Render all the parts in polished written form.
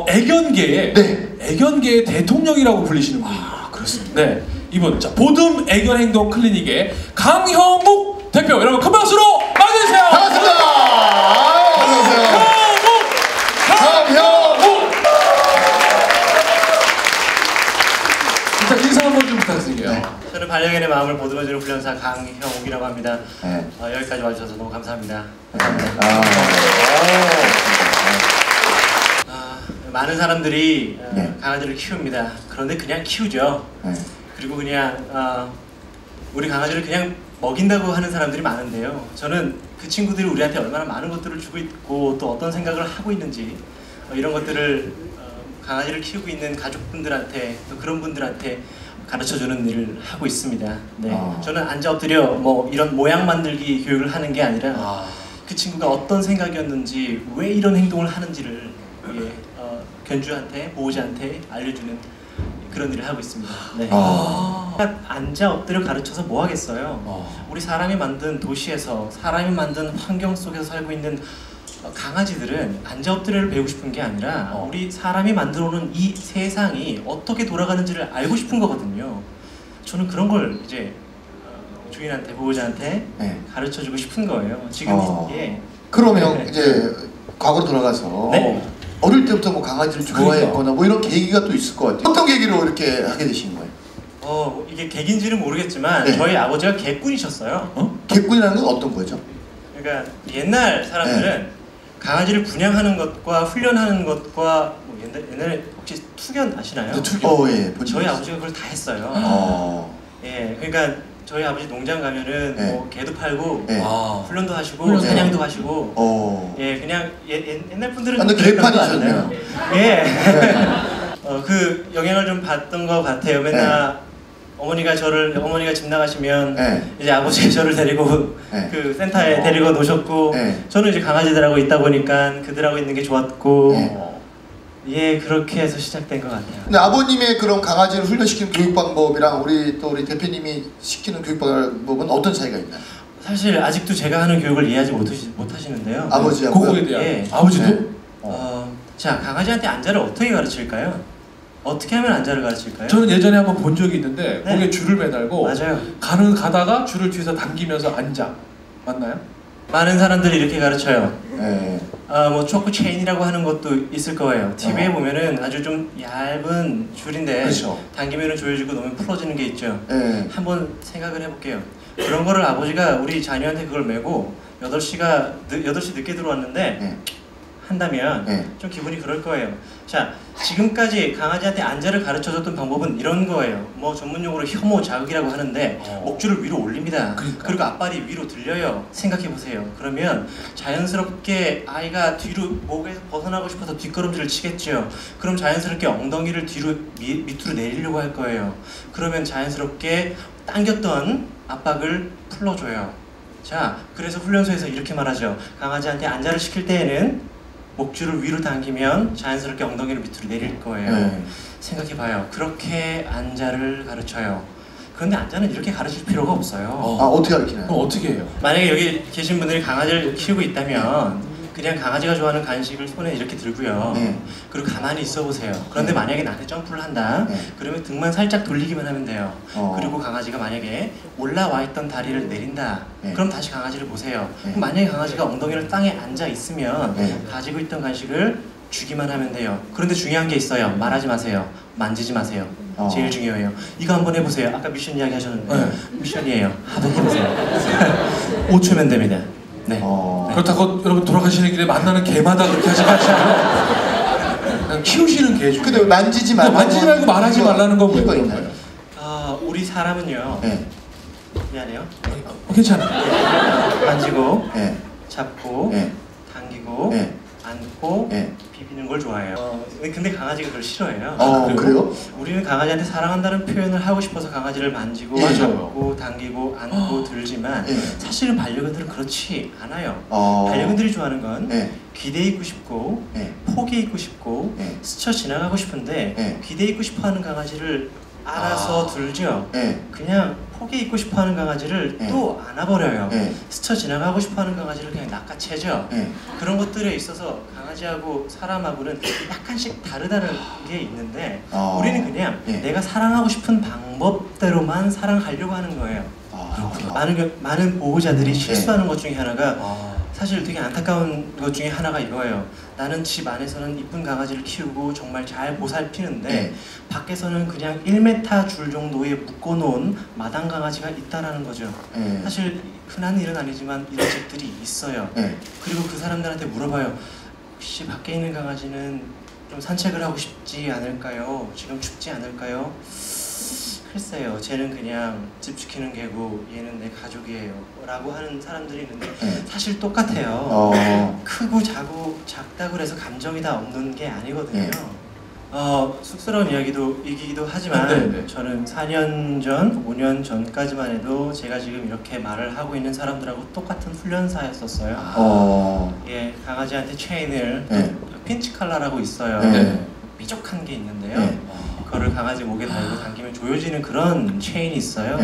애견계의 애견계의 대통령이라고 불리시는 분입니다. 아, 그렇습니다. 네, 이분 자 보듬 애견행동 클리닉의 강형욱 대표, 여러분 큰 박수로 맞이해주세요. 반갑습니다. 안녕하세요. 강형욱. 일단 인사 한번 좀 부탁드릴게요. 네. 저는 반려견의 마음을 보듬어주는 훈련사 강형욱이라고 합니다. 네. 여기까지 와주셔서 너무 감사합니다. 감사합니다. 많은 사람들이 강아지를 키웁니다. 그런데 그냥 키우죠. 그리고 그냥 우리 강아지를 그냥 먹인다고 하는 사람들이 많은데요. 저는 그 친구들이 우리한테 얼마나 많은 것들을 주고 있고 또 어떤 생각을 하고 있는지 이런 것들을 강아지를 키우고 있는 가족분들한테 또 그런 분들한테 가르쳐주는 일을 하고 있습니다. 네. 저는 앉아 엎드려 뭐 이런 모양 만들기 교육을 하는 게 아니라 그 친구가 어떤 생각이었는지 왜 이런 행동을 하는지를 견주한테, 보호자한테 알려주는 그런 일을 하고 있습니다. 네. 앉아 엎드려 가르쳐서 뭐 하겠어요? 우리 사람이 만든 도시에서 사람이 만든 환경 속에서 살고 있는 강아지들은 앉아 엎드려를 배우고 싶은 게 아니라 우리 사람이 만들어 놓은 이 세상이 어떻게 돌아가는지를 알고 싶은 거거든요. 저는 그런 걸 이제 주인한테, 보호자한테 가르쳐주고 싶은 거예요. 지금 그러면 이제 과거로 돌아가서 어릴 때부터 뭐 강아지를 좋아했거나 뭐 이런 계기가 또 있을 것 같아요. 어떤 계기로 이렇게 하게 되신 거예요? 이게 계기인지는 모르겠지만 저희 아버지가 개꾼이셨어요. 개꾼이라는 건 어떤 거죠? 그러니까 옛날 사람들은 강아지를 분양하는 것과 훈련하는 것과 뭐 옛날에 혹시 투견 아시나요? 예. 저희 아버지가 그걸 다 했어요. 예, 그러니까 저희 아버지 농장 가면은 뭐 개도 팔고 훈련도 하시고 사냥도 하시고 그냥 옛날 분들은 근데 개판이셨네요. 그 영향을 좀 받던 것 같아요. 맨날 어머니가 집 나가시면 이제 아버지가 저를 데리고 그 센터에 데리고 놓으셨고 저는 이제 강아지들하고 있다 보니까 그들하고 있는 게 좋았고 그렇게 해서 시작된 것 같아요. 근데 아버님의 그런 강아지를 훈련시키는 교육 방법이랑 우리 대표님이 시키는 교육 방법은 어떤 차이가 있나요? 사실 아직도 제가 하는 교육을 이해하지 못하시는데요. 아버지하고요? 그거에 대한 아버지도? 자, 강아지한테 앉아를 어떻게 가르칠까요? 어떻게 하면 앉아를 가르칠까요? 저는 예전에 한번 본 적이 있는데 거기에 줄을 매달고 가다가 줄을 뒤에서 당기면서 앉아. 맞나요? 많은 사람들이 이렇게 가르쳐요. 뭐 초크 체인이라고 하는 것도 있을 거예요. TV에 보면은 아주 좀 얇은 줄인데 당기면은 조여지고 놓으면 풀어지는 게 있죠. 한번 생각을 해볼게요. 그런 거를 아버지가 우리 자녀한테 그걸 메고 8시 늦게 들어왔는데 한다면 좀 기분이 그럴 거예요. 자, 지금까지 강아지한테 앉아를 가르쳐줬던 방법은 이런 거예요. 뭐 전문용어로 혐오 자극이라고 하는데 목줄을 위로 올립니다. 그리고 앞발이 위로 들려요. 생각해보세요. 그러면 자연스럽게 아이가 뒤로 목에서 벗어나고 싶어서 뒷걸음질을 치겠죠. 그럼 자연스럽게 엉덩이를 뒤로 밑으로 내리려고 할 거예요. 그러면 자연스럽게 당겼던 압박을 풀어줘요. 자, 그래서 훈련소에서 이렇게 말하죠. 강아지한테 앉아를 시킬 때에는 목줄을 위로 당기면 자연스럽게 엉덩이를 밑으로 내릴 거예요. 생각해봐요. 그렇게 앉아를 가르쳐요. 그런데 앉아는 이렇게 가르칠 필요가 없어요. 어떻게 가르치나요? 어떻게 해요? 만약에 여기 계신 분들이 강아지를 키우고 있다면 그냥 강아지가 좋아하는 간식을 손에 이렇게 들고요. 그리고 가만히 있어 보세요. 그런데 만약에 나한테 점프를 한다. 그러면 등만 살짝 돌리기만 하면 돼요. 그리고 강아지가 만약에 올라와 있던 다리를 내린다. 그럼 다시 강아지를 보세요. 그럼 만약에 강아지가 엉덩이를 땅에 앉아 있으면 가지고 있던 간식을 주기만 하면 돼요. 그런데 중요한 게 있어요. 말하지 마세요. 만지지 마세요. 제일 중요해요. 이거 한번 해보세요. 아까 미션 이야기 하셨는데 미션이에요. 한번 해보세요. 5초면 됩니다. 그렇다고 여러분 돌아가시는 길에 만나는 개마다 그렇게 하지 마시고 그냥 키우시는 개 중에 근데 만지지 말고 말하지 말라는 건 뭐예요? 우리 사람은요 미안해요. 괜찮아요. 만지고 잡고 당기고 안고 비비는 걸 좋아해요. 근데 강아지가 그걸 싫어해요. 그래요? 우리는 강아지한테 사랑한다는 표현을 하고 싶어서 강아지를 만지고 잡고 당기고 안고 들지만 사실은 반려견들은 그렇지 않아요. 반려견들이 좋아하는 건 기대 있고 싶고 포기해 있고 싶고 스쳐 지나가고 싶은데 기대 있고 싶어하는 강아지를 알아서 둘죠. 네. 그냥 포개 입고 싶어하는 강아지를 네. 또 안아버려요. 네. 스쳐 지나가고 싶어하는 강아지를 그냥 낚아채죠. 네. 그런 것들에 있어서 강아지하고 사람하고는 약간씩 다르다는 게 있는데 우리는 그냥 네. 내가 사랑하고 싶은 방법대로만 사랑하려고 하는 거예요. 많은 보호자들이 실수하는 것 중에 하나가 사실 되게 안타까운 것 중에 하나가 이거예요. 나는 집 안에서는 이쁜 강아지를 키우고 정말 잘 보살피는데 밖에서는 그냥 1m 줄 정도에 묶어놓은 마당 강아지가 있다라는 거죠. 사실 흔한 일은 아니지만 이런 집들이 있어요. 그리고 그 사람들한테 물어봐요. 혹시 밖에 있는 강아지는 좀 산책을 하고 싶지 않을까요? 지금 춥지 않을까요? 글쎄요, 쟤는 그냥 집 지키는 개고 얘는 내 가족이에요 라고 하는 사람들이 있는데 사실 똑같아요. 크고 작다고 해서 감정이 다 없는 게 아니거든요. 쑥스러운 이야기이기도 하지만 저는 4년 전, 5년 전까지만 해도 제가 지금 이렇게 말을 하고 있는 사람들하고 똑같은 훈련사였었어요. 예, 강아지한테 체인을 핀치 칼라라고 있어요. 삐죽한 게 있는데요. 그거를 강아지 목에 달고 당기면 조여지는 그런 체인이 있어요.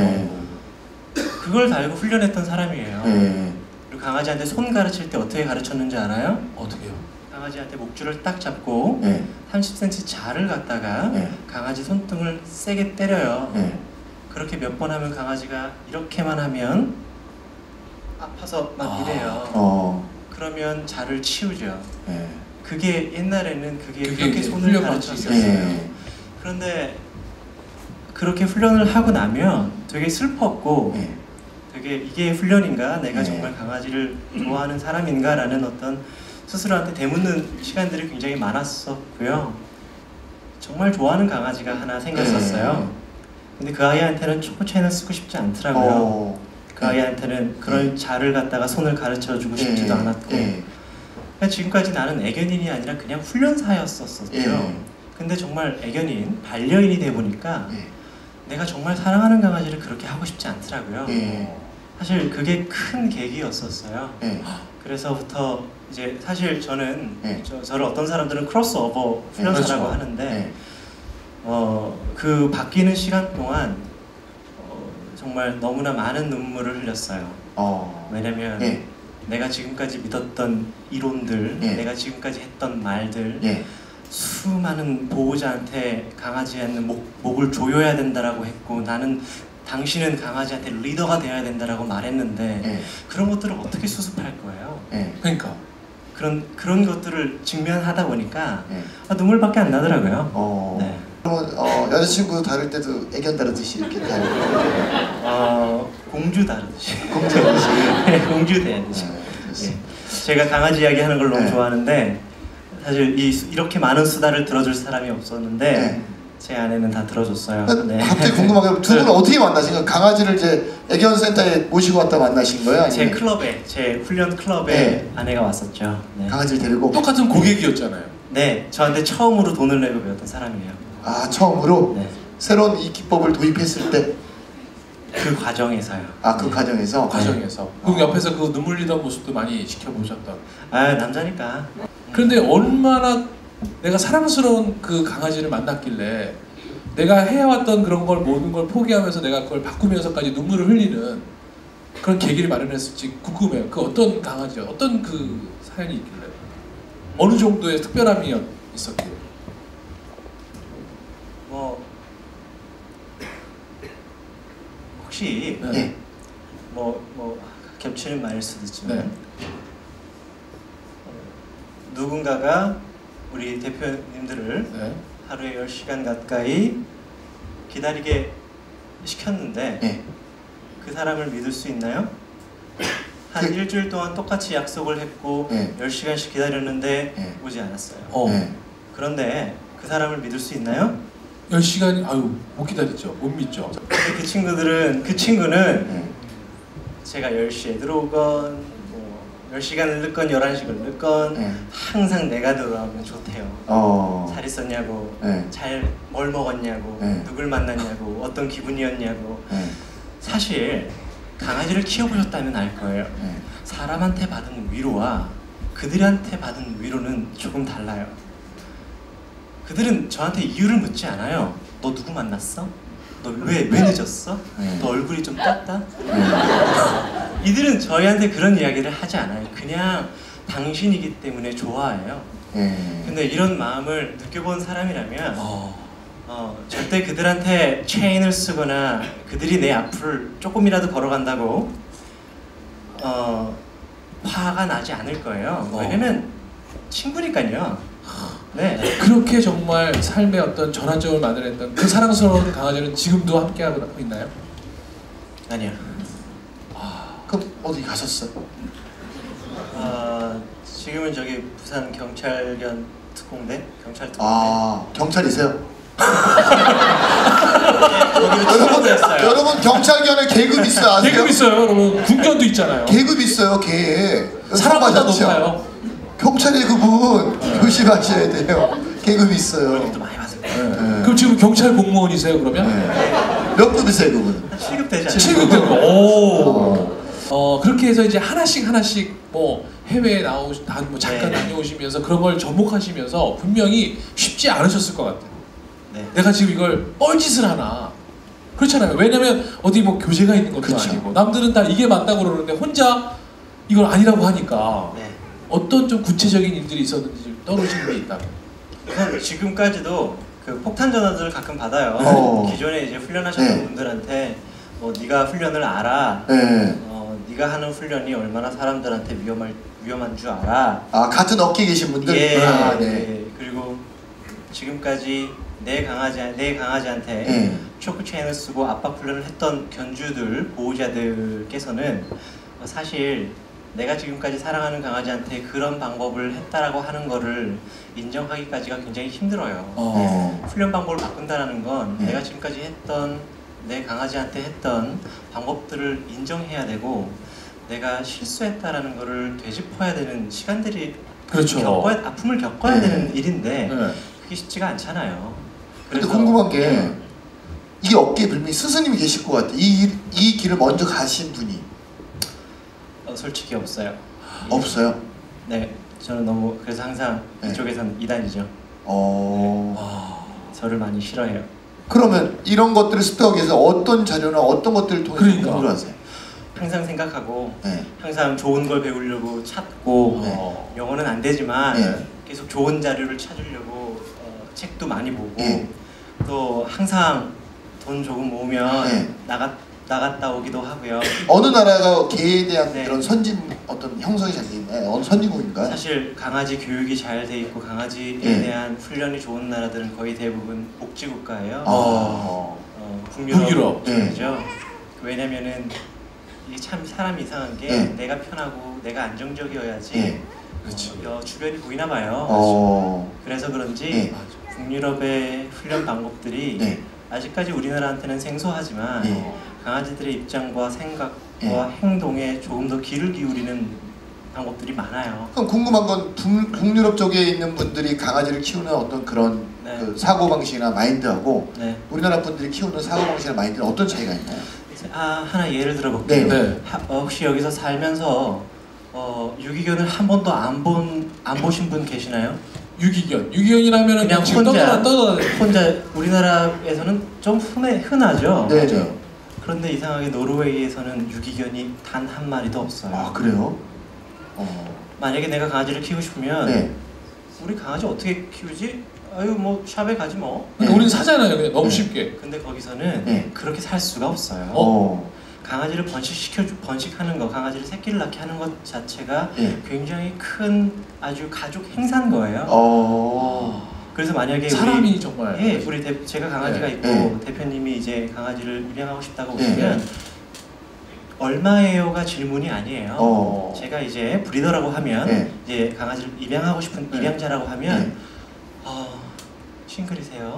그걸 달고 훈련했던 사람이에요. 그리고 강아지한테 손 가르칠 때 어떻게 가르쳤는지 알아요? 어떻게요? 강아지한테 목줄을 딱 잡고 30cm 자를 갖다가 강아지 손등을 세게 때려요. 그렇게 몇 번 하면 강아지가 이렇게만 하면 아파서 막 이래요. 그러면 자를 치우죠. 그게 옛날에는 그렇게 손을 가르쳤었어요. 그런데 그렇게 훈련을 하고 나면 되게 슬펐고 되게 이게 훈련인가? 내가 정말 강아지를 좋아하는 사람인가? 라는 어떤 스스로한테 되묻는 시간들이 굉장히 많았었고요. 정말 좋아하는 강아지가 하나 생겼었어요. 근데 그 아이한테는 초코체인을 쓰고 싶지 않더라고요. 그 아이한테는 그런 자를 갖다가 손을 가르쳐주고 싶지도 않았고 그러니까 지금까지 나는 애견인이 아니라 그냥 훈련사였었죠. 근데 정말 애견인, 반려인이 돼 보니까 내가 정말 사랑하는 강아지를 그렇게 하고 싶지 않더라고요. 사실 그게 큰 계기였었어요. 그래서부터 이제 사실 저는 저를 어떤 사람들은 크로스오버 훈련사라고 하는데 그 바뀌는 시간 동안 정말 너무나 많은 눈물을 흘렸어요. 왜냐면 내가 지금까지 믿었던 이론들, 내가 지금까지 했던 말들 수많은 보호자한테 강아지한테 목을 조여야 된다라고 했고 나는 당신은 강아지한테 리더가 되어야 된다라고 말했는데 그런 것들을 어떻게 수습할 거예요? 그러니까 그런 것들을 직면하다 보니까 눈물밖에 안 나더라고요. 그러면 여자친구 다룰 때도 애견 다루듯이 이렇게 다루고 공주 다루듯이 공주 다루듯이 공주 대하듯이 제가 강아지 이야기하는 걸 너무 좋아하는데 사실 이렇게 많은 수다를 들어줄 사람이 없었는데 제 아내는 다 들어줬어요. 갑자기 궁금하게 두 분은 어떻게 만나신 거예요? 강아지를 이제 애견센터에 모시고 왔다 만나신 거예요? 아니면? 제 훈련 클럽에 아내가 왔었죠. 강아지를 데리고? 똑같은 고객이었잖아요. 네, 저한테 처음으로 돈을 내고 배웠던 사람이에요. 처음으로? 새로운 이 기법을 도입했을 때? 그 과정에서요. 그 과정에서? 과정에서. 그 옆에서 그 눈물 흘리던 모습도 많이 지켜보셨던. 남자니까. 그런데 얼마나 내가 사랑스러운 그 강아지를 만났길래 내가 해왔던 그런 걸 모든 걸 포기하면서 내가 그걸 바꾸면서까지 눈물을 흘리는 그런 계기를 마련했을지 궁금해요. 그 어떤 강아지, 어떤 그 사연이 있길래 어느 정도의 특별함이 있었길래 혹시 겹치는 말일 수도 있지만 누군가가 우리 대표님들을 하루에 10시간 가까이 기다리게 시켰는데 그 사람을 믿을 수 있나요? 한 일주일 동안 똑같이 약속을 했고 10시간씩 기다렸는데 오지 않았어요. 그런데 그 사람을 믿을 수 있나요? 10시간이 못 기다리죠. 못 믿죠. 근데 그 친구는 제가 10시에 들어오건 10시간을 늦건 11시간을 늦건 항상 내가 들어오면 좋대요. 잘 있었냐고, 뭘 먹었냐고, 누굴 만났냐고, 어떤 기분이었냐고. 사실 강아지를 키워보셨다면 알 거예요. 사람한테 받은 위로와 그들한테 받은 위로는 조금 달라요. 그들은 저한테 이유를 묻지 않아요. 너 누구 만났어? 너 왜 늦었어? 너 얼굴이 좀 떴다? 이들은 저희한테 그런 이야기를 하지 않아요. 그냥 당신이기 때문에 좋아해요. 근데 이런 마음을 느껴본 사람이라면 절대 그들한테 체인을 쓰거나 그들이 내 앞을 조금이라도 걸어간다고 화가 나지 않을 거예요. 왜냐면 친구니까요. 네. 그렇게 정말 삶의 어떤 전환점을 만들어냈던 그 사랑스러운 강아지는 지금도 함께하고 있나요? 아니요. 그럼 어디 가셨어요? 지금은 저기 부산 경찰견 특공대? 경찰 특공대. 경찰이세요? 여러분 경찰견에 계급 있어요, 아세요? 계급 있어요, 여러분. 군견도 있잖아요. 계급 있어요, 개. 사람보다 높아요. 경찰의 급은 조심하셔야 돼요. 계급 있어요. 또 많이 봤을 거예요. 그럼 지금 경찰 공무원이세요, 그러면? 몇 급이세요, 그분? 7급 되지 않나요? 7급 되고. 오. 그렇게 해서 이제 하나씩 뭐 해외에 뭐 잠깐 다녀오시면서 그런 걸 접목하시면서 분명히 쉽지 않으셨을 것 같아요. 내가 지금 이걸 뻘짓을 하나. 그렇잖아요. 왜냐면 어디 뭐 교재가 있는 것도 아니고 남들은 다 이게 맞다고 그러는데 혼자 이걸 아니라고 하니까 어떤 좀 구체적인 일들이 있었는지 떠오르시는 게 있다면? 우선 지금까지도 그 폭탄 전화들을 가끔 받아요. 기존에 이제 훈련하셨던 분들한테 네가 훈련을 알아. 네가 하는 훈련이 얼마나 사람들한테 위험한 줄 알아. 같은 업계에 계신 분들? 네. 그리고 지금까지 내 강아지한테 초크 체인을 쓰고 압박 훈련을 했던 견주들, 보호자들께서는 사실 내가 지금까지 사랑하는 강아지한테 그런 방법을 했다라고 하는 거를 인정하기까지가 굉장히 힘들어요. 훈련 방법을 바꾼다는 건 내가 지금까지 했던 내 강아지한테 했던 방법들을 인정해야 되고 내가 실수했다라는 거를 되짚어야 되는 시간들이 아픔을 겪어야 되는 일인데 그게 쉽지가 않잖아요. 근데 궁금한 게 이 업계에 분명히 스승님이 계실 것 같아. 이 길을 먼저 가신 분이 솔직히 없어요. 없어요? 네, 저는 그래서 항상 이쪽에서는 이단이죠. 저를 많이 싫어해요. 그러면 이런 것들을 습득하기 위해서 어떤 자료나 어떤 것들을 통해서 공부를 하세요? 항상 생각하고 항상 좋은 걸 배우려고 찾고 영어는 안 되지만 계속 좋은 자료를 찾으려고 책도 많이 보고 또 항상 돈 조금 모으면 나갔다 오기도 하고요. 어느 나라가 개에 대한 그런 어떤 형성이 잘 돼 있나요? 어느 선진국인가요? 사실 강아지 교육이 잘 돼 있고 강아지에 대한 훈련이 좋은 나라들은 거의 대부분 복지국가예요. 북유럽이죠. 왜냐면은 이게 참 사람이 이상한 게 내가 편하고 내가 안정적이어야지 주변이 보이나 봐요. 그래서 그런지 북유럽의 훈련 방법들이 아직까지 우리나라한테는 생소하지만 강아지들의 입장과 생각과 행동에 조금 더 귀를 기울이는 방법들이 많아요. 그럼 궁금한 건 북유럽 쪽에 있는 분들이 강아지를 키우는 어떤 그런 그 사고방식이나 마인드하고 우리나라 분들이 키우는 사고방식이나 마인드는 어떤 차이가 있나요? 하나 예를 들어볼게요. 혹시 여기서 살면서 유기견을 한 번도 안 보신 분 계시나요? 유기견이라면 그냥 혼자 우리나라에서는 좀 흔하죠. 네. 그런데 이상하게 노르웨이에서는 유기견이 단 한 마리도 없어요. 그래요? 만약에 내가 강아지를 키우고 싶으면 우리 강아지 어떻게 키우지? 뭐 샵에 가지 뭐. 우리는 사잖아요, 그냥 너무 쉽게. 근데 거기서는 그렇게 살 수가 없어요. 강아지를 번식하는 거, 강아지를 새끼를 낳게 하는 것 자체가 굉장히 큰 아주 가족 행사인 거예요. 그래서 만약에 사람이 정말 제가 강아지가 있고 대표님이 이제 강아지를 입양하고 싶다고 그러면 얼마예요가 질문이 아니에요. 제가 이제 브리더라고 하면 이제 강아지를 입양하고 싶은 입양자라고 하면 싱글이세요?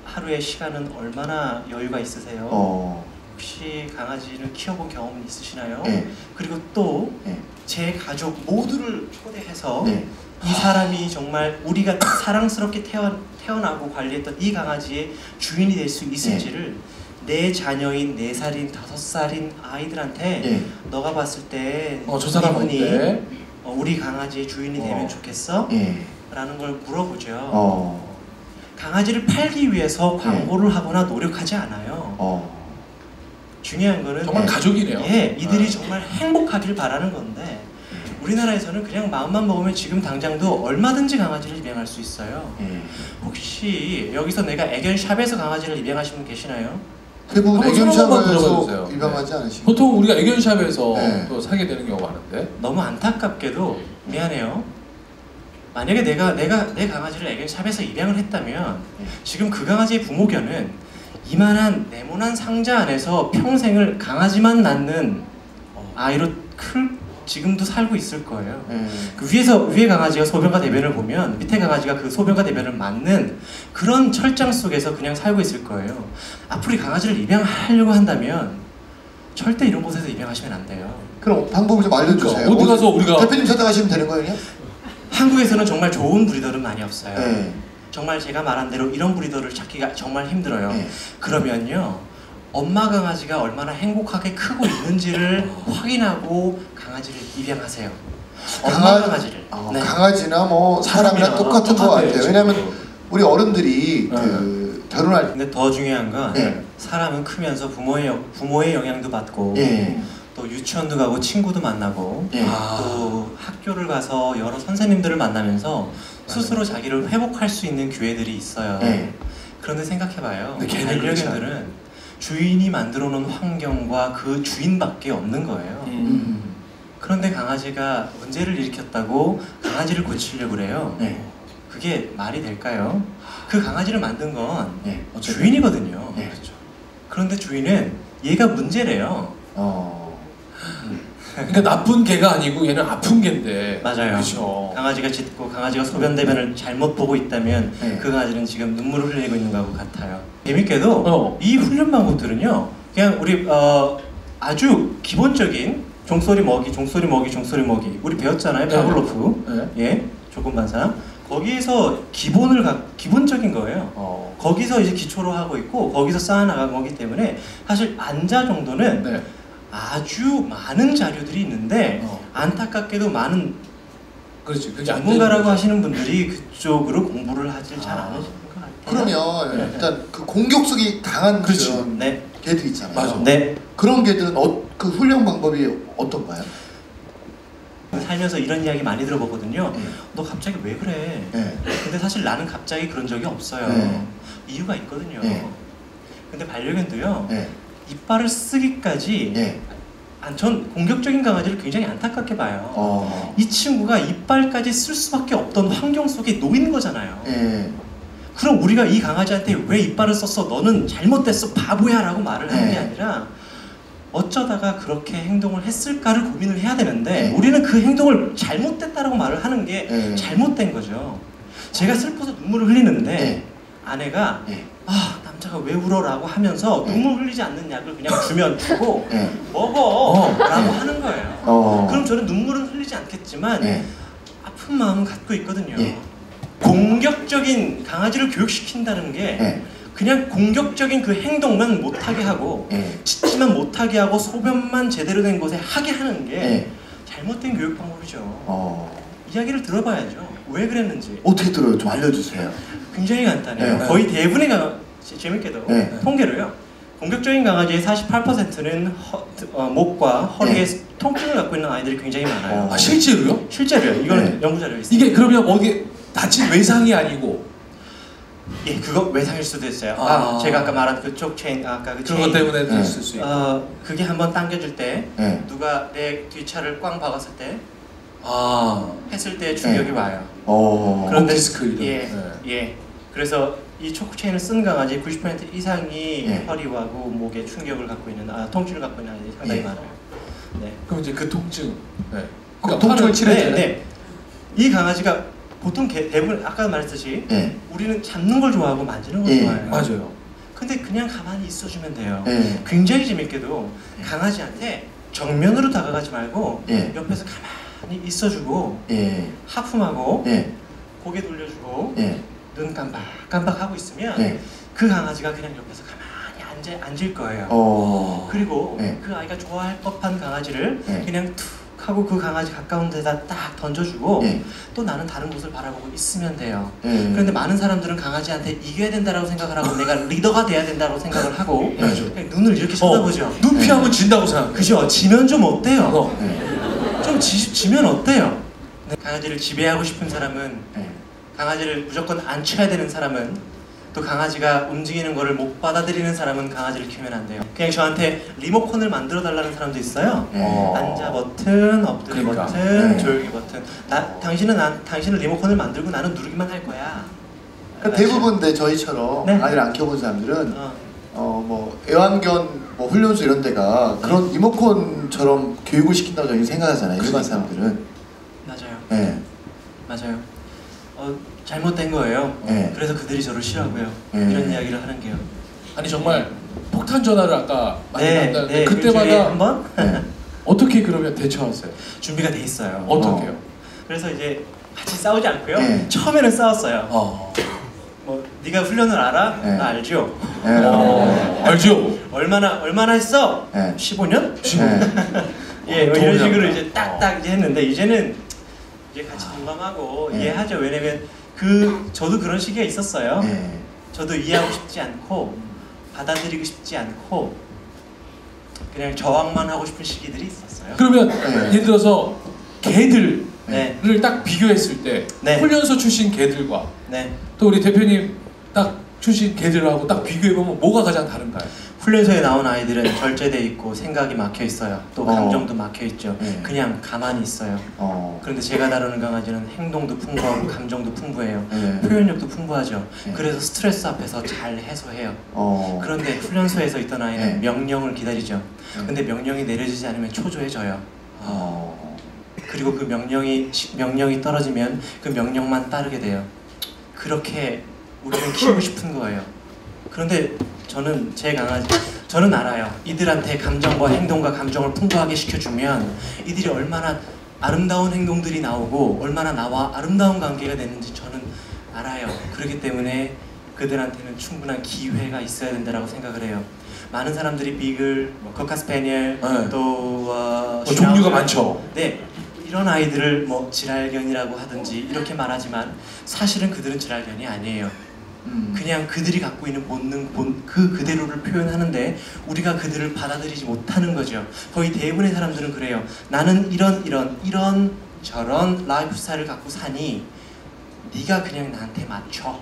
하루에 시간은 얼마나 여유가 있으세요? 혹시 강아지를 키워본 경험 있으시나요? 그리고 또 제 가족 모두를 초대해서 이 사람이 정말 우리가 사랑스럽게 태어나고 관리했던 이 강아지의 주인이 될 수 있을지를 내 자녀인 4살인 5살인 아이들한테 너가 봤을 때 저 사람이 우리 강아지의 주인이 되면 좋겠어? 라는 걸 물어보죠. 강아지를 팔기 위해서 광고를 하거나 노력하지 않아요. 중요한 거는 정말 가족이네요. 예, 이들이 정말 행복하길 바라는 건데 우리나라에서는 그냥 마음만 먹으면 지금 당장도 얼마든지 강아지를 입양할 수 있어요. 혹시 여기서 내가 애견샵에서 강아지를 입양하신 분 계시나요? 대부분 애견샵에서 들어봐주세요. 입양하지 않으시고 보통 우리가 애견샵에서 또 사게 되는 경우가 많은데 너무 안타깝게도 미안해요. 만약에 내가 내 강아지를 애견샵에서 입양을 했다면 지금 그 강아지의 부모견은 이만한 네모난 상자 안에서 평생을 강아지만 낳는 아이로 지금도 살고 있을 거예요. 그 위에 강아지가 소변과 대변을 보면 밑에 강아지가 그 소변과 대변을 맞는 그런 철장 속에서 그냥 살고 있을 거예요. 앞으로 강아지를 입양하려고 한다면 절대 이런 곳에서 입양하시면 안 돼요. 그럼 방법을 좀 알려주세요. 어디 가서 우리가 대표님 찾아가시면 되는 거예요? 한국에서는 정말 좋은 브리더는 많이 없어요. 정말 제가 말한 대로 이런 브리더를 찾기가 정말 힘들어요. 그러면요, 엄마 강아지가 얼마나 행복하게 크고 있는지를 확인하고 강아지를 입양하세요. 엄마 강아지를. 네. 강아지나 뭐 사람이랑 똑같은 것 같아요. 왜냐면 우리 어른들이 결혼할 근데 더 중요한 건 사람은 크면서 부모의 영향도 받고 또 유치원도 가고 친구도 만나고 또 학교를 가서 여러 선생님들을 만나면서 스스로 자기를 회복할 수 있는 기회들이 있어요. 그런데 생각해봐요. 반려견들은 주인이 만들어 놓은 환경과 그 주인밖에 없는 거예요. 그런데 강아지가 문제를 일으켰다고 강아지를 고치려고 그래요. 그게 말이 될까요? 그 강아지를 만든 건 주인이거든요. 그렇죠. 그런데 주인은 얘가 문제래요. 그러니까 나쁜 개가 아니고 얘는 아픈 개인데. 맞아요. 그렇죠. 강아지가 짖고 강아지가 소변 대변을 잘못 보고 있다면 그 강아지는 지금 눈물을 흘리고 있는 것 같아요. 재밌게도 이 훈련 방법들은요, 그냥 우리 아주 기본적인 종소리 먹이 우리 배웠잖아요. 파블로프. 예, 조건반사. 거기에서 기본적인 거예요. 거기서 이제 기초로 하고 있고 거기서 쌓아나간 거기 때문에 사실 앉아 정도는 아주 많은 자료들이 있는데 안타깝게도 많은 전문가라고 하시는 분들이 그쪽으로 공부를 하질 잘 안 하시는 것 같아요. 그러면 일단 그 공격성이 강한 그런 개들 있잖아요. 맞아. 그런 개들은 그 훈련 방법이 어떤가요? 살면서 이런 이야기 많이 들어보거든요. 너 갑자기 왜 그래? 근데 사실 나는 갑자기 그런 적이 없어요. 이유가 있거든요. 근데 반려견도요, 이빨을 쓰기까지 전 공격적인 강아지를 굉장히 안타깝게 봐요. 이 친구가 이빨까지 쓸 수밖에 없던 환경 속에 놓인 거잖아요. 그럼 우리가 이 강아지한테 왜 이빨을 썼어? 너는 잘못됐어, 바보야 라고 말을 하는 게 아니라 어쩌다가 그렇게 행동을 했을까를 고민을 해야 되는데 우리는 그 행동을 잘못됐다라고 말을 하는 게 잘못된 거죠. 제가 슬퍼서 눈물을 흘리는데 아내가 남자가 왜 울어? 라고 하면서 눈물 흘리지 않는 약을 그냥 주고 먹어! 라고 하는 거예요. 그럼 저는 눈물은 흘리지 않겠지만 아픈 마음은 갖고 있거든요. 공격적인 강아지를 교육시킨다는 게 그냥 공격적인 그 행동만 못하게 하고 짖지만 못하게 하고 소변만 제대로 된 곳에 하게 하는 게 잘못된 교육 방법이죠. 이야기를 들어봐야죠. 왜 그랬는지. 어떻게 들어요? 좀 알려주세요. 굉장히 간단해요. 거의 대부분의 재밌게도 통계로요, 공격적인 강아지의 48%는 목과 허리에 통증을 갖고 있는 아이들이 굉장히 많아요. 실제로요? 실제로요. 이거는 연구 자료에 있습니다. 이게 그러면 어디 다친 외상이 아니고 그거 외상일 수도 있어요. 제가 아까 말한 그쪽 체인, 아까 그 그런 것 때문에 될 수 있고. 그게 한번 당겨질 때 누가 내 뒷차를 꽝 박았을 때 했을 때 충격이 와요. 그런데 디스크 그래서 이 초크 체인을 쓴 강아지 90% 이상이 허리하고 목에 충격을 갖고 있는 통증을 갖고 있는 아이들이 상당히 많아요. 그럼 이제 그 통증, 그 통증을 치료해줘요. 이 강아지가 보통 대부분 아까 말했듯이 우리는 잡는 걸 좋아하고 만지는 걸 좋아해요. 맞아요. 근데 그냥 가만히 있어주면 돼요. 굉장히 재밌게도 강아지한테 정면으로 다가가지 말고 옆에서 가만히 있어주고 하품하고 고개 돌려주고 눈 깜빡깜빡하고 있으면 그 강아지가 그냥 옆에서 가만히 앉을 거예요. 그리고 그 아이가 좋아할 법한 강아지를 그냥 툭 하고 그 강아지 가까운 데다 딱 던져주고 예. 또 나는 다른 곳을 바라보고 있으면 돼요. 예. 그런데 많은 사람들은 강아지한테 이겨야 된다고 생각을 하고 내가 리더가 돼야 된다고 생각을 하고 그냥 눈을 이렇게 쳐다보죠. 눈 피하면 진다고 생각. 그죠? 지면 좀 어때요? 예. 좀 지면 어때요? 강아지를 지배하고 싶은 사람은 예. 강아지를 무조건 앉혀야 되는 사람은 또 강아지가 움직이는 거를 못 받아들이는 사람은 강아지를 키우면 안 돼요. 그냥 저한테 리모컨을 만들어 달라는 사람도 있어요. 앉아 버튼, 엎드려 그러니까. 버튼, 조용히 버튼. 당신은 리모컨을 만들고 나는 누르기만 할 거야. 그러니까 대부분 저희처럼 네. 아이를 안 키워본 사람들은 뭐 애완견 뭐 훈련소 이런 데가 그런 리모컨처럼 교육을 시킨다고 저희 생각하잖아요. 일반 사람들은. 맞아요. 네. 맞아요. 잘못된 거예요. 네. 그래서 그들이 저를 싫어하고요. 네. 이런 이야기를 하는 게요. 아니 정말 폭탄 전화를 아까 많이 네, 받았는데 네, 그때마다 한번 네. 어떻게 그러면 대처하세요? 준비가 돼 있어요. 어떻게요? 그래서 이제 같이 싸우지 않고요. 네. 처음에는 싸웠어요. 뭐 네가 훈련을 알아? 네. 나 알죠. 네. 알죠? 얼마나 했어? 네. 15년? 네. 예, 뭐 이런 동의합니다. 식으로 이제 딱딱 이제 했는데 이제는 이제 같이 공감하고 네. 이해하죠. 왜냐면 저도 그런 시기가 있었어요. 네. 저도 이해하고 싶지 않고 받아들이고 싶지 않고 그냥 저항만 하고 싶은 시기들이 있었어요. 그러면 네. 예를 들어서 개들을 네, 딱 비교했을 때 네. 훈련소 출신 개들과 네. 또 우리 대표님 딱 출신 개들하고 딱 비교해보면 뭐가 가장 다른가요? 훈련소에 나온 아이들은 절제돼 있고 생각이 막혀 있어요. 또 감정도 막혀 있죠. 네. 그냥 가만히 있어요. 그런데 제가 다루는 강아지는 행동도 풍부하고 감정도 풍부해요. 네. 표현력도 풍부하죠. 네. 그래서 스트레스 앞에서 잘 해소해요. 그런데 훈련소에서 있던 아이는 네. 명령을 기다리죠. 네. 근데 명령이 내려지지 않으면 초조해져요. 그리고 그 명령이 떨어지면 그 명령만 따르게 돼요. 그렇게 우리는 키우고 싶은 거예요. 그런데 저는 알아요. 이들한테 감정과 행동과 감정을 풍부하게 시켜주면 이들이 얼마나 아름다운 행동들이 나오고 얼마나 나와 아름다운 관계가 되는지 저는 알아요. 그렇기 때문에 그들한테는 충분한 기회가 있어야 된다고 생각을 해요. 많은 사람들이 비글, 커카스패니엘, 네. 또 종류가 많죠. 네, 이런 아이들을 뭐 지랄견이라고 하든지 이렇게 말하지만 사실은 그들은 지랄견이 아니에요. 그냥 그들이 갖고 있는 본능, 그대로를 표현하는데 우리가 그들을 받아들이지 못하는 거죠. 거의 대부분의 사람들은 그래요. 나는 이런 저런 라이프 스타일을 갖고 사니 네가 그냥 나한테 맞춰.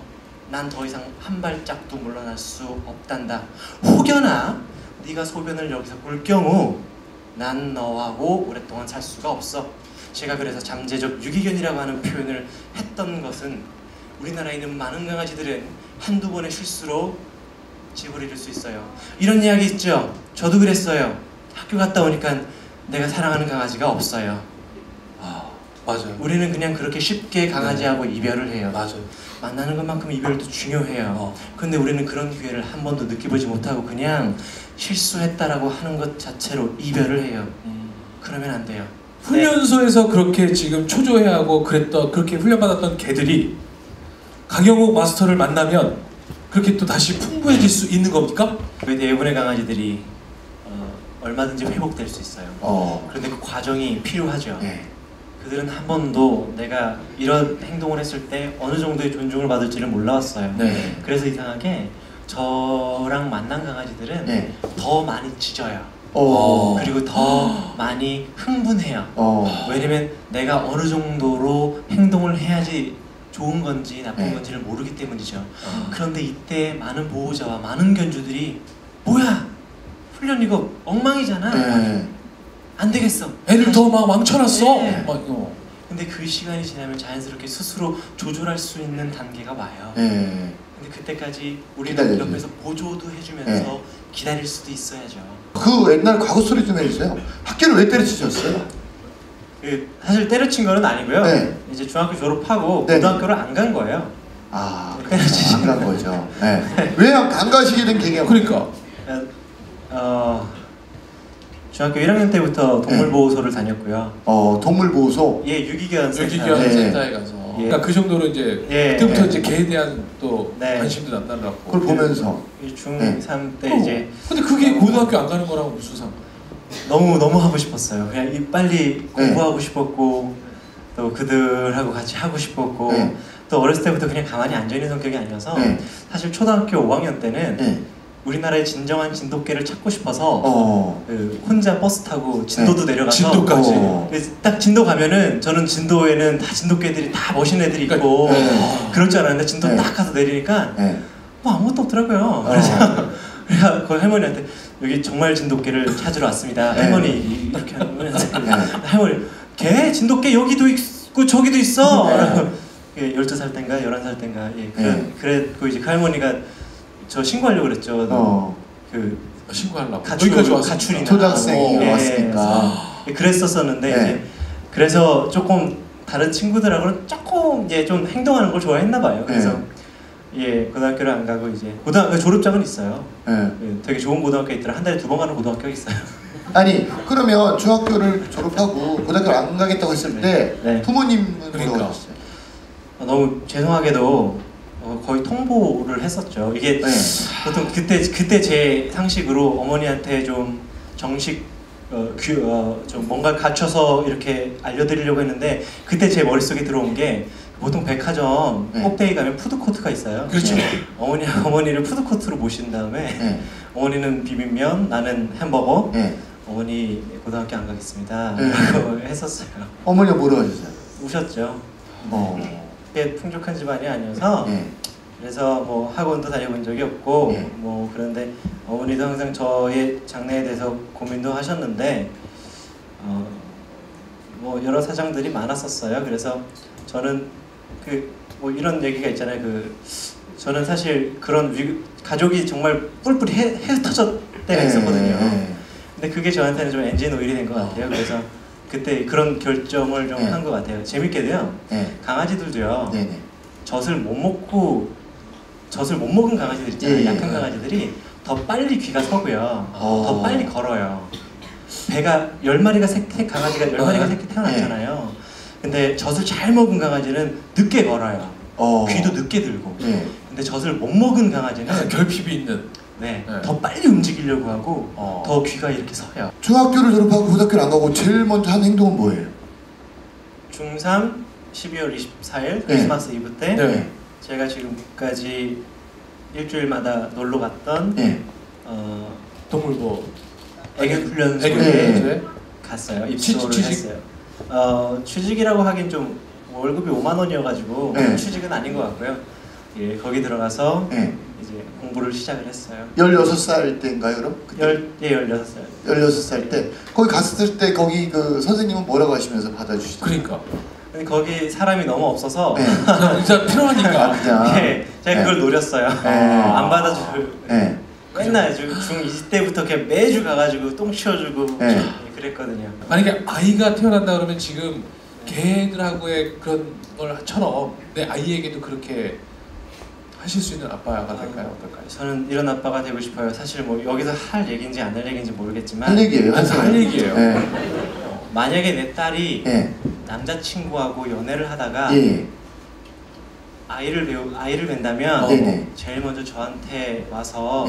난 더 이상 한 발짝도 물러날 수 없단다. 혹여나 네가 소변을 여기서 볼 경우 난 너하고 오랫동안 살 수가 없어. 제가 그래서 잠재적 유기견이라고 하는 표현을 했던 것은 우리나라에 있는 많은 강아지들은 한두 번의 실수로 집을 잃을 수 있어요. 이런 이야기 있죠? 저도 그랬어요. 학교 갔다 오니까 내가 사랑하는 강아지가 없어요. 맞아요. 우리는 그냥 그렇게 쉽게 강아지하고 이별을 해요. 맞아요. 만나는 것만큼 이별도 중요해요. 근데 우리는 그런 기회를 한 번도 느껴보지 못하고 그냥 실수했다라고 하는 것 자체로 이별을 해요. 그러면 안 돼요. 훈련소에서 그렇게 지금 초조해하고 그렇게 훈련받았던 개들이 강영욱 마스터를 만나면 그렇게 또 다시 풍부해질 수 있는 겁니까? 거의 대부분의 강아지들이 얼마든지 회복될 수 있어요. 그런데 그 과정이 필요하죠. 네. 그들은 한 번도 내가 이런 행동을 했을 때 어느 정도의 존중을 받을지를 몰라왔어요. 네. 그래서 이상하게 저랑 만난 강아지들은 네. 더 많이 짖어요. 그리고 더 많이 흥분해요. 왜냐면 내가 어느 정도로 행동을 해야지 좋은 건지 나쁜 건지를 모르기 때문이죠. 그런데 이때 많은 보호자와 많은 견주들이 뭐야! 훈련 이거 엉망이잖아. 안 되겠어. 애를 더 막 망쳐놨어. 네. 근데 그 시간이 지나면 자연스럽게 스스로 조절할 수 있는 단계가 와요. 근데 그때까지 우리는 기다려야지. 옆에서 보조도 해주면서 기다릴 수도 있어야죠. 그 옛날 과거 스토리 좀 해주세요. 학교를 왜 때려치셨어요? 사실 때려친 거는 아니고요. 네. 이제 중학교 졸업하고 네. 고등학교를 안 간 거예요. 안 간 거죠. 왜 안 가시게 된 계기가 그러니까 중학교 1학년 때부터 동물보호소를 다녔고요. 동물보호소? 예, 유기견 유기견 센터에 가서 그러니까 그 정도로 이제 그때부터 이제 개에 대한 또 관심도 남달랐고 그걸 보면서 중3 때 이제 근데 그게 고등학교 안 가는 거랑 무슨 상관? 너무 하고 싶었어요. 그냥 빨리 공부하고 싶었고 또 그들하고 같이 하고 싶었고 또 어렸을 때부터 그냥 가만히 앉아있는 성격이 아니어서 사실 초등학교 5학년 때는 우리나라의 진정한 진돗개를 찾고 싶어서 그 혼자 버스 타고 진도도 내려가서 진도까지 그래서 딱 진도 가면은 저는 진도에는 다 진돗개들이 다 멋있는 애들이 있고 그럴 줄 알았는데 진도 딱 가서 내리니까 뭐 아무것도 없더라고요. 그래서 그 할머니한테 여기 정말 진돗개를 찾으러 왔습니다. 할머니 이렇게 하면 할머니 개 진돗개 여기도 있고 저기도 있어. 12살 땐가 11살 땐가 그랬고 이제 그 할머니가 저 신고하려고 그랬죠. 그 신고하려고. 가출이나 초등학생이 왔으니까. 그랬었었는데 이제 그래서 조금 다른 친구들하고는 조금 이제 좀 행동하는 걸 좋아했나 봐요. 그래서 고등학교를 안 가고 이제 졸업장은 있어요. 되게 좋은 고등학교 있더라. 한 달에 2번 가는 고등학교가 있어요. 아니 그러면 중학교를 졸업하고 고등학교를 안 가겠다고 했을 때 부모님은 뭐라고 하셨어요? 너무 죄송하게도 거의 통보를 했었죠. 이게 보통 그때 제 상식으로 어머니한테 좀 정식 좀 뭔가 갖춰서 이렇게 알려드리려고 했는데 그때 제 머릿속에 들어온 게 보통 백화점 꼭대기 가면 푸드코트가 있어요. 그렇죠. 어머니를 푸드코트로 모신 다음에 어머니는 비빔면, 나는 햄버거. 어머니 고등학교 안 가겠습니다. 라고 했었어요. 어머니가 뭐라고 하셨어요? 우셨죠. 풍족한 집안이 아니어서 그래서 뭐 학원도 다녀본 적이 없고 뭐 그런데 어머니도 항상 저의 장래에 대해서 고민도 하셨는데 뭐 여러 사정들이 많았었어요. 그래서 저는 뭐 이런 얘기가 있잖아요. 저는 사실 그런 가족이 정말 뿔뿔이 흩어졌을 때가 있었거든요. 근데 그게 저한테는 좀 엔진 오일이 된 것 같아요. 그래서 그때 그런 결정을 좀 한 것 같아요. 재밌게도요. 강아지들도요. 젖을 못 먹은 강아지들 있잖아요. 약한 강아지들이 더 빨리 귀가 서고요. 더 빨리 걸어요. 배가 10마리가 강아지가 10마리가 새끼 태어났잖아요. 근데 젖을 잘 먹은 강아지는 늦게 걸어요. 귀도 늦게 들고. 근데 젖을 못 먹은 강아지는 결핍이 있는. 더 빨리 움직이려고 하고 더 귀가 이렇게 서요. 중학교를 졸업하고 고등학교를 안 가고 제일 먼저 한 행동은 뭐예요? 중3 12월 24일 크리스마스 이브 때 제가 지금까지 일주일마다 놀러 갔던 동물보 애견훈련소에 갔어요. 입소를 했어요. 취직이라고 하긴 좀 월급이 5만 원이어가지고 취직은 아닌 것 같고요. 거기 들어가서 이제 공부를 시작을 했어요. 16살 때인가요, 그럼? 16살. 16살 때 거기 갔을 때 거기 그 선생님은 뭐라고 하시면서 받아주시더라고요? 그러니까. 근데 거기 사람이 너무 없어서 진짜 필요하니까. 제가 그걸 노렸어요. 안 받아줄. 맨날 중 20대부터 그냥 매주 가가지고 똥 치워주고 그랬거든요. 만약에 아이가 태어난다 그러면 지금 걔들하고의 그런 걸처럼 내 아이에게도 그렇게 하실 수 있는 아빠가 될까요? 어떨까요? 저는 이런 아빠가 되고 싶어요. 사실 뭐 여기서 할 얘기인지 안 할 얘기인지 모르겠지만 할 얘기예요. 할 얘기예요. 만약에 내 딸이 남자친구하고 연애를 하다가 아이를 뵌다면 제일 먼저 저한테 와서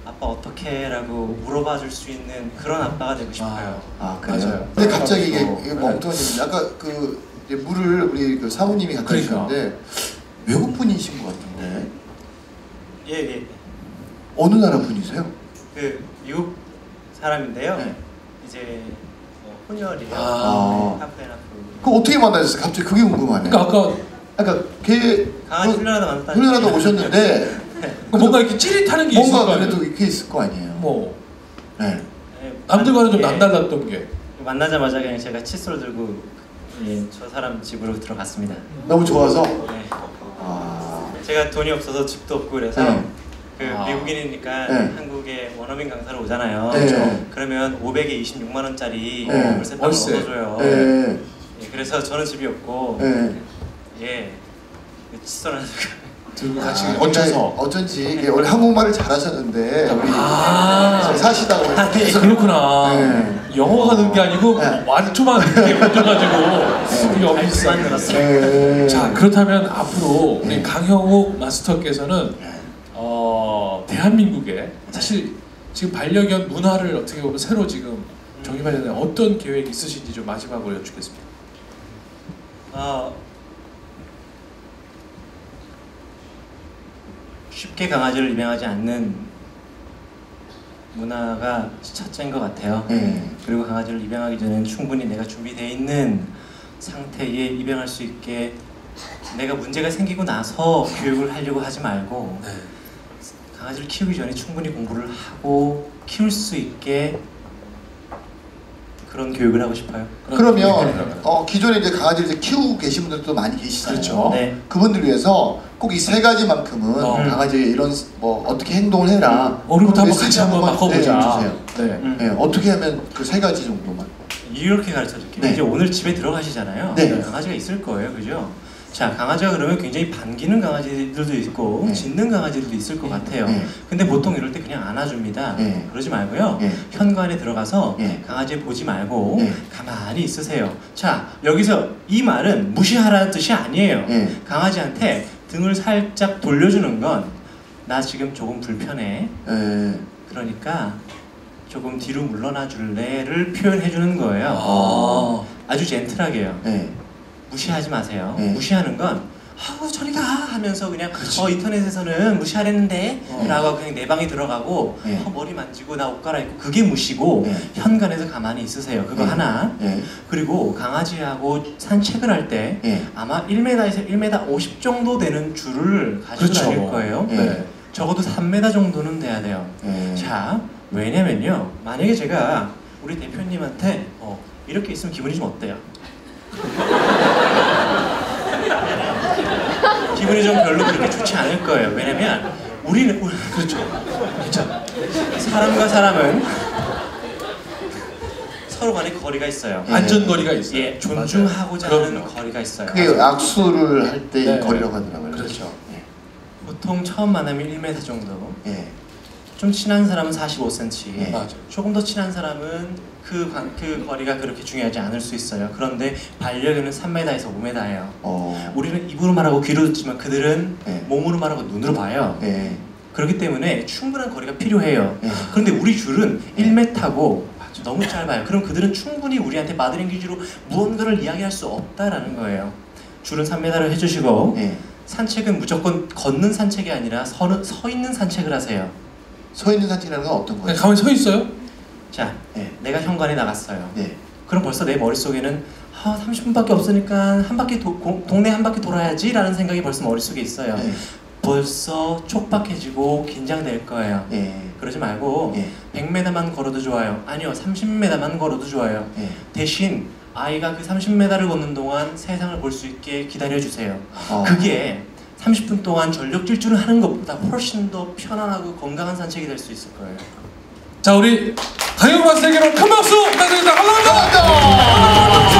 아빠 어떡해? 라고 물어봐 줄 수 있는 그런 아빠가 되고 싶어요. 그래요? 맞아요. 근데 갑자기 이게 멍청해지는데 아까 그 물을 우리 그 사모님이 갖다 주셨는데 외국 분이신 것 같은데. 예. 어느 나라 분이세요? 미국 사람인데요. 이제 혼혈이에요. 하프 앤 하프. 그 어떻게 만나셨어요? 갑자기 그게 궁금하네. 그러니까 아까 걔 강아지 훈련하다 만났다. 훈련하다 오셨는데 뭔가 이렇게 찌릿하는 게 있을 거 뭔가 아니에요? 그래도 이렇게 있을 거 아니에요. 뭐 남들과는 좀 남달랐던 게. 만나자마자 그냥 제가 칫솔 들고 저 사람 집으로 들어갔습니다. 너무 좋아서. 제가 돈이 없어서 집도 없고 그래서 미국인이니까 한국에 원어민 강사로 오잖아요. 그러면 500에 26만 원짜리 월세방을 얻어줘요. 그래서 저는 집이 없고 칫솔 하나 들고 같이 얹혀서. 어쩐지 원래 한국말을 잘하셨는데 사시다 보니까 그렇구나. 영어가 는 게 아니고 완초만 이렇게 얹어가지고 이게 어비스한. 자, 그렇다면 앞으로 우리 강형욱 마스터께서는 대한민국에 사실 지금 반려견 문화를 어떻게 보면 새로 지금 정기반장님 어떤 계획 있으신지 좀 마지막으로 여쭙겠습니다. 쉽게 강아지를 입양하지 않는 문화가 첫째인 것 같아요. 그리고 강아지를 입양하기 전에 충분히 내가 준비되어 있는 상태에 입양할 수 있게 내가 문제가 생기고 나서 교육을 하려고 하지 말고 강아지를 키우기 전에 충분히 공부를 하고 키울 수 있게 그런 교육을 하고 싶어요. 그러면 기존에 이제 강아지를 이제 키우고 계신 분들도 많이 계시잖아요. 그렇죠. 네. 그분들 위해서 꼭 이 세 가지만큼은 강아지 이런 뭐 어떻게 행동을 해라. 우리부터 한번 같이 한번 바꿔보자. 네, 어떻게 하면 그 세 가지 정도만. 이렇게 가르쳐줄게요. 네. 이제 오늘 집에 들어가시잖아요. 네. 강아지가 있을 거예요, 그죠? 자, 강아지가 그러면 굉장히 반기는 강아지들도 있고 짖는 강아지들도 있을 것 같아요. 근데 보통 이럴 때 그냥 안아줍니다. 그러지 말고요. 현관에 들어가서 강아지 보지 말고 가만히 있으세요. 자, 여기서 이 말은 무시하라는 뜻이 아니에요. 강아지한테 등을 살짝 돌려주는 건 나 지금 조금 불편해. 그러니까 조금 뒤로 물러나 줄래를 표현해 주는 거예요. 아주 젠틀하게요. 무시하지 마세요. 무시하는 건 아우 저리 가 하면서 그냥 인터넷에서는 무시하랬는데 라고 그냥 내 방에 들어가고 머리 만지고 나 옷 갈아입고 그게 무시고 현관에서 가만히 있으세요. 그거 하나. 그리고 강아지하고 산책을 할 때 아마 1m에서 1m 50 정도 되는 줄을 가지고 다닐 거예요. 적어도 3m 정도는 돼야 돼요. 자, 왜냐면요, 만약에 제가 우리 대표님한테 이렇게 있으면 기분이 좀 어때요? 기분이 좀 별로 그렇게 좋지 않을 거예요. 왜냐면 우리는 그렇죠. 괜찮아. 사람과 사람은 서로 간에 거리가 있어요. 안전거리가 있어요. 예, 존중하고자 하는 거리가 있어요. 그게 악수를 할 때 네. 거리라고 하더라고요. 그렇죠. 보통 처음 만나면 1m 정도. 좀 친한 사람은 45cm. 맞아. 조금 더 친한 사람은 그 거리가 그렇게 중요하지 않을 수 있어요. 그런데 반려견은 3m에서 5m예요. 우리는 입으로 말하고 귀로 듣지만 그들은 몸으로 말하고 눈으로 봐요. 그렇기 때문에 충분한 거리가 필요해요. 그런데 우리 줄은 1m고 너무 짧아요. 그럼 그들은 충분히 우리한테 바디랭귀지로 무언가를 이야기할 수 없다라는 거예요. 줄은 3m를 해주시고 산책은 무조건 걷는 산책이 아니라 서 있는 산책을 하세요. 서 있는 산책이라는 건 어떤 거예요? 그냥 가만히 서 있어요? 자, 내가 현관에 나갔어요. 그럼 벌써 내 머릿속에는 30분밖에 없으니까 동네 한 바퀴 돌아야지 라는 생각이 벌써 머릿속에 있어요. 벌써 촉박해지고 긴장될 거예요. 그러지 말고 100m만 걸어도 좋아요. 아니요, 30m만 걸어도 좋아요. 대신 아이가 그 30m를 걷는 동안 세상을 볼 수 있게 기다려주세요. 그게 30분 동안 전력 질주를 하는 것보다 훨씬 더 편안하고 건강한 산책이 될 수 있을 거예요. 자, 우리 강영만 세계로 큰 박수 부탁드립니다. 감사합니다.